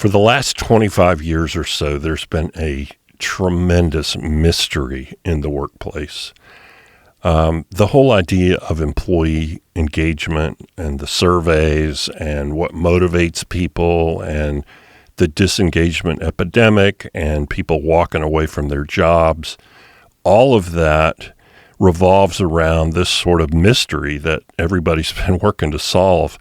For the last 25 years or so, there's been a tremendous mystery in the workplace. The whole idea of employee engagement and the surveys and what motivates people and the disengagement epidemic and people walking away from their jobs, all of that revolves around this sort of mystery that everybody's been working to solve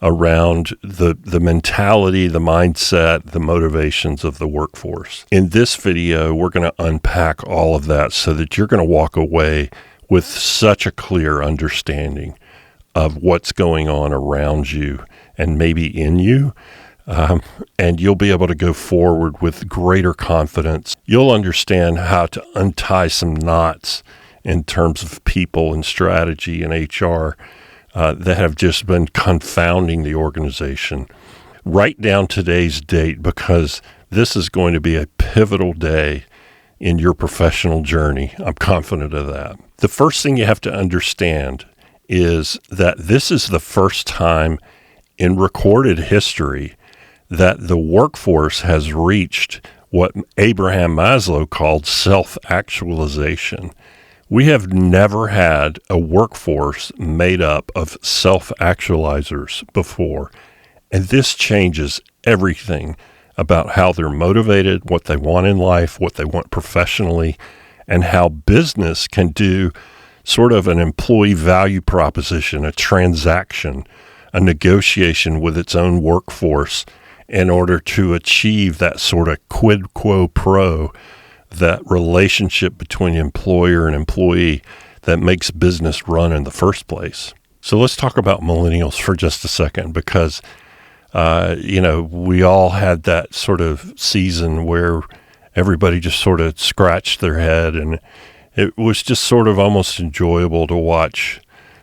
around the mentality, the mindset, the motivations of the workforce. In this video, we're going to unpack all of that so that you're going to walk away with such a clear understanding of what's going on around you and maybe in you. And you'll be able to go forward with greater confidence. You'll understand how to untie some knots in terms of people and strategy and HR that have just been confounding the organization. Write down today's date because this is going to be a pivotal day in your professional journey. I'm confident of that. The first thing you have to understand is that this is the first time in recorded history that the workforce has reached what Abraham Maslow called self-actualization. We have never had a workforce made up of self-actualizers before, and this changes everything about how they're motivated, what they want in life, what they want professionally, and how business can do sort of an employee value proposition, a transaction, a negotiation with its own workforce in order to achieve that sort of quid quo pro, that relationship between employer and employee that makes business run in the first place. So let's talk about millennials for just a second because, we all had that sort of season where everybody just sort of scratched their head, and it was just sort of almost enjoyable to watch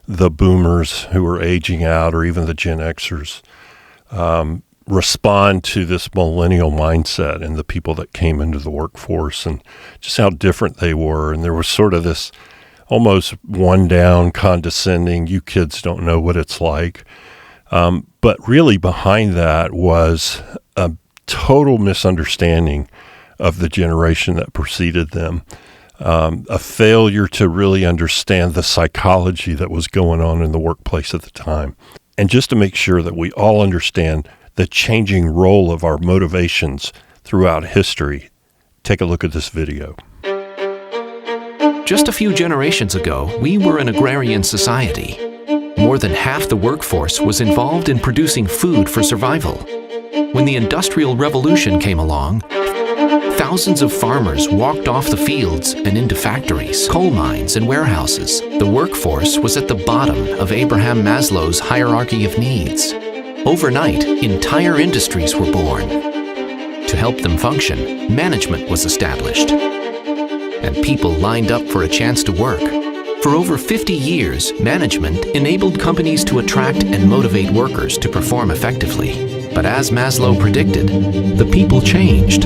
the boomers who were aging out, or even the Gen Xers, respond to this millennial mindset and the people that came into the workforce and just how different they were. And there was sort of this almost one down, condescending, you kids don't know what it's like. But really behind that was a total misunderstanding of the generation that preceded them, a failure to really understand the psychology that was going on in the workplace at the time. And just to make sure that we all understand the changing role of our motivations throughout history, take a look at this video. Just a few generations ago, we were an agrarian society. More than half the workforce was involved in producing food for survival. When the Industrial Revolution came along, thousands of farmers walked off the fields and into factories, coal mines, and warehouses. The workforce was at the bottom of Abraham Maslow's hierarchy of needs. Overnight, entire industries were born. To help them function, management was established, and people lined up for a chance to work. For over 50 years, management enabled companies to attract and motivate workers to perform effectively. But as Maslow predicted, the people changed.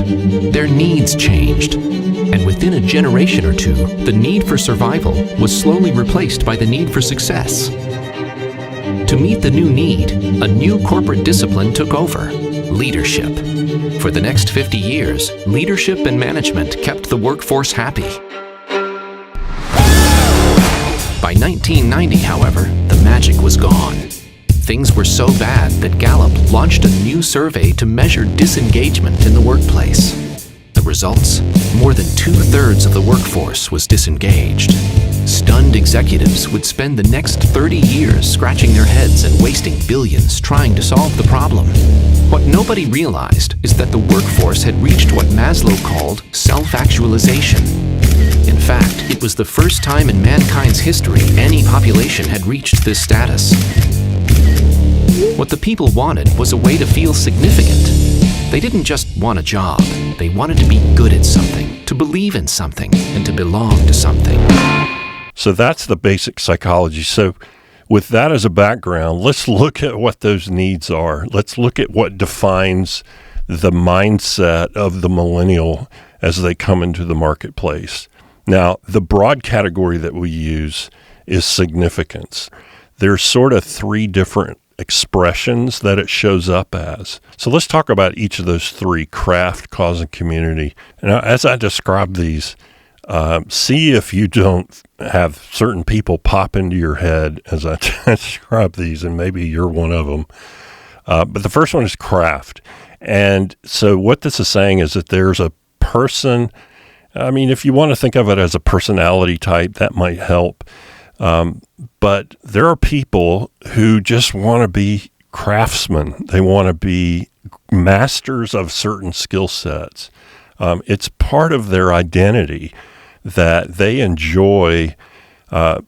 Their needs changed. And within a generation or two, the need for survival was slowly replaced by the need for success. To meet the new need, a new corporate discipline took over: leadership. For the next 50 years, leadership and management kept the workforce happy. By 1990, however, the magic was gone. Things were so bad that Gallup launched a new survey to measure disengagement in the workplace. The results? More than 2/3 of the workforce was disengaged. Stunned executives would spend the next 30 years scratching their heads and wasting billions trying to solve the problem. What nobody realized is that the workforce had reached what Maslow called self-actualization. In fact, it was the first time in mankind's history any population had reached this status. What the people wanted was a way to feel significant. They didn't just want a job. They wanted to be good at something, to believe in something, and to belong to something. So that's the basic psychology. So with that as a background, let's look at what those needs are. Let's look at what defines the mindset of the millennial as they come into the marketplace. Now, the broad category that we use is significance. There's sort of three different expressions that it shows up as. So let's talk about each of those three: craft, cause, and community. And as I describe these, see if you don't have certain people pop into your head as I describe these, and maybe you're one of them. But the first one is craft. And so what this is saying is that there's a person, I mean, if you want to think of it as a personality type, that might help. But there are people who just want to be craftsmen. They want to be masters of certain skill sets. It's part of their identity that they enjoy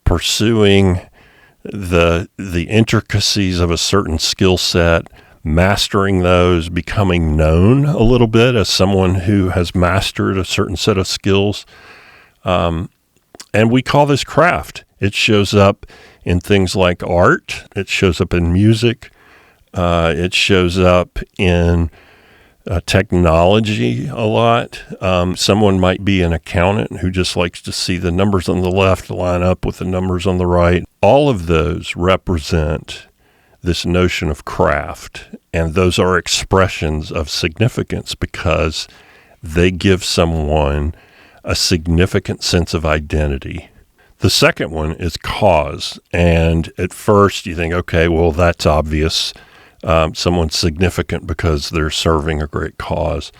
pursuing the intricacies of a certain skill set, mastering those, becoming known a little bit as someone who has mastered a certain set of skills. And we call this craft. It shows up in things like art. It shows up in music. It shows up in technology a lot. Someone might be an accountant who just likes to see the numbers on the left line up with the numbers on the right. All of those represent this notion of craft, and those are expressions of significance because they give someone a significant sense of identity. The second one is cause, and at first you think, okay, well, that's obvious. Someone's significant because they're serving a great cause.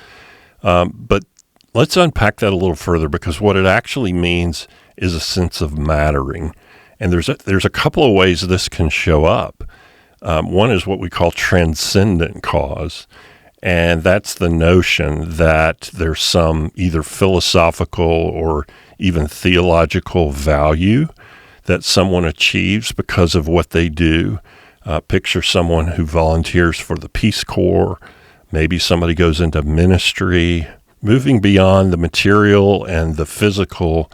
But let's unpack that a little further, because what it actually means is a sense of mattering. And there's a couple of ways this can show up. One is what we call transcendent cause, and that's the notion that there's some either philosophical or even theological value that someone achieves because of what they do. Picture someone who volunteers for the Peace Corps. Maybe somebody goes into ministry, moving beyond the material and the physical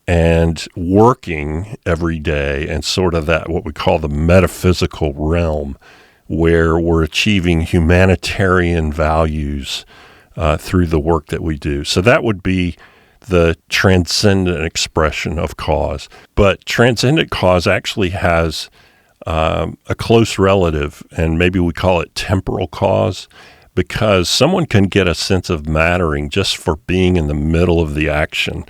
and working every day and sort of that what we call the metaphysical realm, where we're achieving humanitarian values through the work that we do. So that would be the transcendent expression of cause. But transcendent cause actually has a close relative, and maybe we call it temporal cause, because someone can get a sense of mattering just for being in the middle of the action.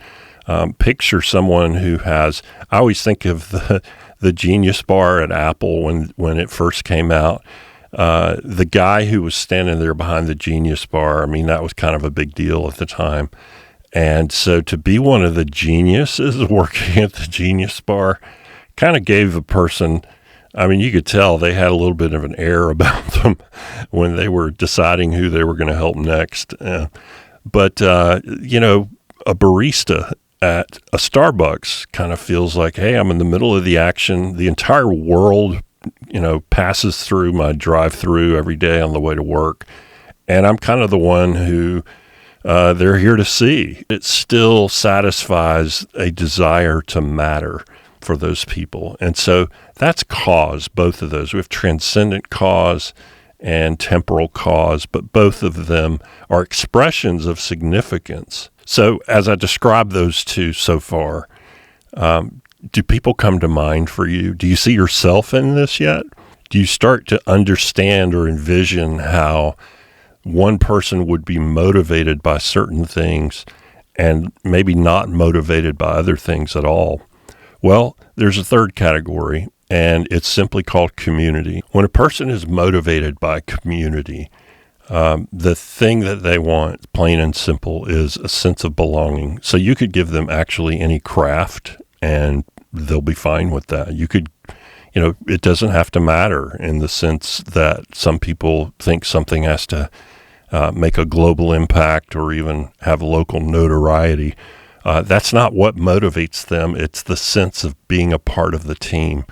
Picture someone who has, I always think of the Genius Bar at Apple when it first came out. The guy who was standing there behind the Genius Bar, I mean, that was kind of a big deal at the time. And so to be one of the geniuses working at the Genius Bar kind of gave the person, I mean, you could tell they had a little bit of an air about them when they were deciding who they were going to help next. But a barista at a Starbucks kind of feels like, hey, I'm in the middle of the action. The entire world, passes through my drive-through every day on the way to work. And I'm kind of the one who they're here to see. It still satisfies a desire to matter for those people. And so that's cause, both of those. We have transcendent cause and temporal cause, but both of them are expressions of significance. So as I describe those two so far, do people come to mind for you? Do you see yourself in this yet? Do you start to understand or envision how one person would be motivated by certain things and maybe not motivated by other things at all? Well, there's a third category, and it's simply called community. When a person is motivated by community, the thing that they want, plain and simple, is a sense of belonging. So you could give them actually any craft, and they'll be fine with that. You could, it doesn't have to matter in the sense that some people think something has to make a global impact or even have local notoriety. That's not what motivates them. It's the sense of being a part of the team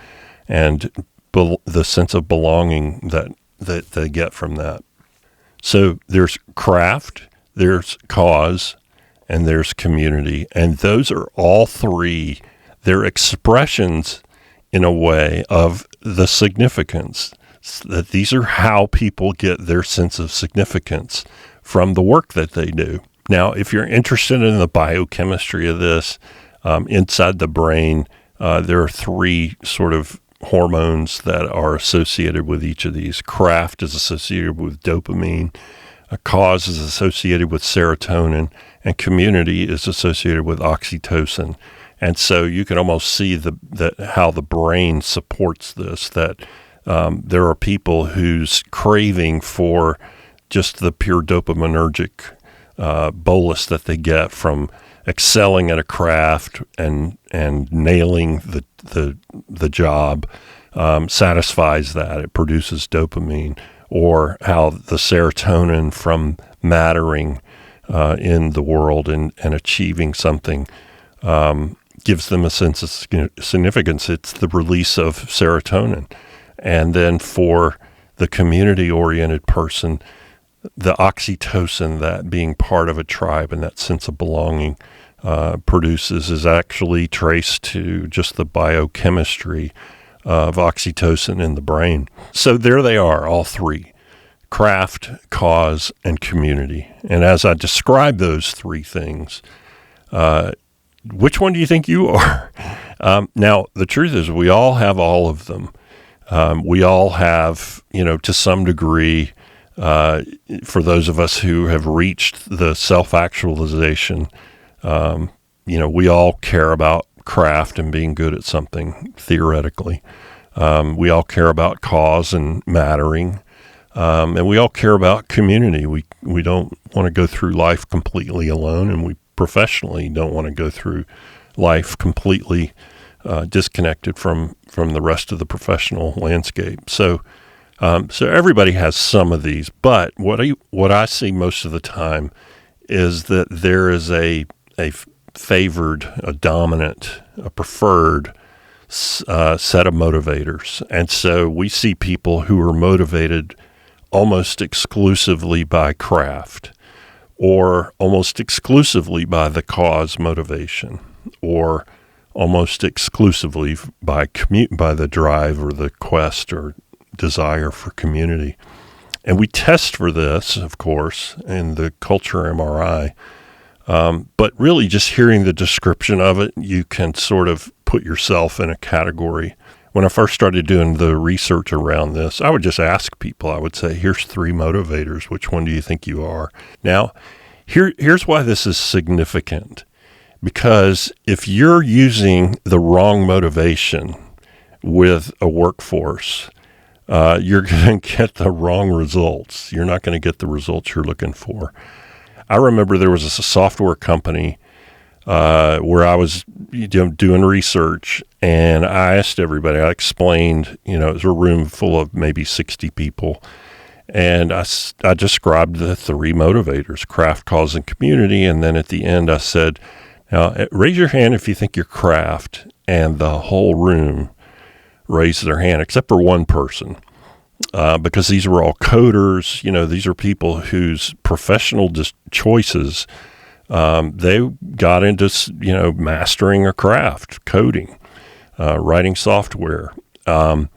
and the sense of belonging that they get from that. So there's craft, there's cause, and there's community. And those are all three. They're expressions, in a way, of the significance. That these are how people get their sense of significance from the work that they do. Now, if you're interested in the biochemistry of this, inside the brain, there are three sort of hormones that are associated with each of these. Craft is associated with dopamine. A cause is associated with serotonin, and community is associated with oxytocin. And so you can almost see how the brain supports this, that there are people whose craving for just the pure dopaminergic bolus that they get from excelling at a craft and nailing the job satisfies that. It produces dopamine. Or how the serotonin from mattering in the world and achieving something gives them a sense of significance. It's the release of serotonin. And then for the community-oriented person, the oxytocin, that being part of a tribe and that sense of belonging produces, is actually traced to just the biochemistry of oxytocin in the brain. So there they are, all three: craft, cause, and community. And as I describe those three things, which one do you think you are? Now, the truth is we all have all of them. We all have, to some degree, for those of us who have reached the self-actualization, we all care about craft and being good at something, theoretically. We all care about cause and mattering. And we all care about community. We don't want to go through life completely alone, and we professionally don't want to go through life completely disconnected from the rest of the professional landscape. So everybody has some of these, but what I see most of the time is that there is a favored, a dominant, a preferred set of motivators. And so we see people who are motivated almost exclusively by craft, or almost exclusively by the cause motivation, or almost exclusively by the drive or the quest or desire for community. And we test for this, of course, in the culture MRI. But really just hearing the description of it, you can sort of put yourself in a category. When I first started doing the research around this, I would just ask people, I would say, here's 3 motivators. Which one do you think you are? Now, here's why this is significant. Because if you're using the wrong motivation with a workforce, you're going to get the wrong results. You're not going to get the results you're looking for. I remember there was a software company where I was doing research, and I asked everybody, I explained, it was a room full of maybe 60 people, and I described the 3 motivators: craft, cause, and community. And then at the end I said, now raise your hand if you think you're craft, and the whole room raised their hand except for one person. Because these were all coders, these are people whose professional choices, they got into, mastering a craft, coding, writing software. And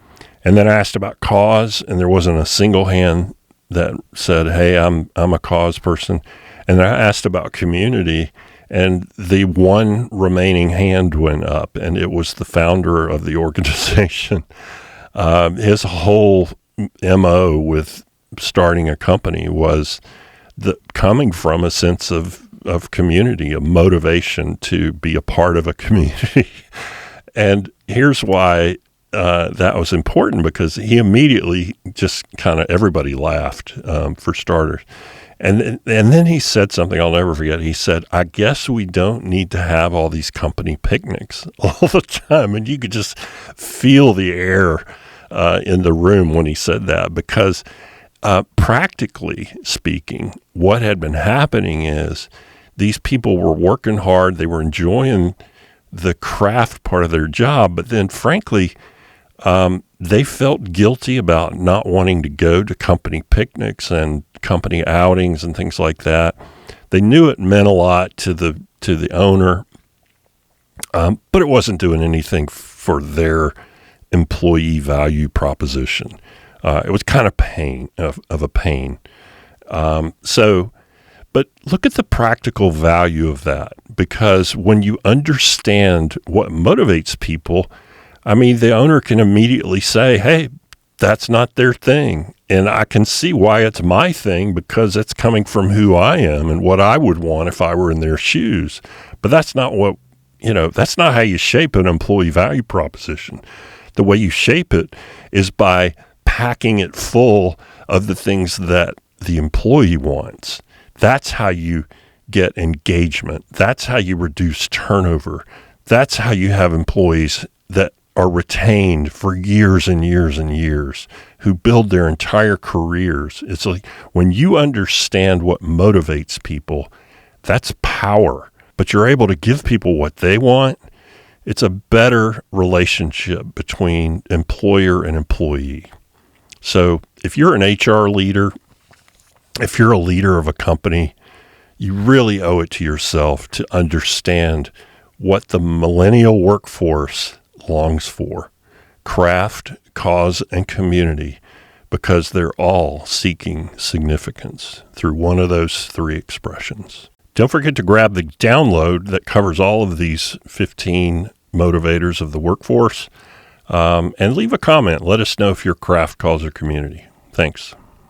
then I asked about cause, and there wasn't a single hand that said, hey, I'm a cause person. And then I asked about community, and the one remaining hand went up, and it was the founder of the organization. His whole MO with starting a company was coming from a sense of community, a motivation to be a part of a community. And here's why that was important, because he immediately just kind of, everybody laughed, for starters. And then he said something I'll never forget. He said, I guess we don't need to have all these company picnics all the time. And you could just feel the air in the room when he said that, because practically speaking, what had been happening is these people were working hard. They were enjoying the craft part of their job, but then frankly, they felt guilty about not wanting to go to company picnics and company outings and things like that. They knew it meant a lot to the owner, but it wasn't doing anything for their employee value proposition. It was kind of a pain. But look at the practical value of that, because when you understand what motivates people, I mean, the owner can immediately say, hey, that's not their thing. And I can see why it's my thing, because it's coming from who I am and what I would want if I were in their shoes. But that's not that's not how you shape an employee value proposition. The way you shape it is by packing it full of the things that the employee wants. That's how you get engagement. That's how you reduce turnover. That's how you have employees that are retained for years and years and years, who build their entire careers. It's like when you understand what motivates people, that's power. But you're able to give people what they want. It's a better relationship between employer and employee. So if you're an HR leader, if you're a leader of a company, you really owe it to yourself to understand what the millennial workforce longs for: craft, cause, and community, because they're all seeking significance through one of those three expressions. Don't forget to grab the download that covers all of these 15 motivators of the workforce, and leave a comment. Let us know if you're craft, cause, or community. Thanks.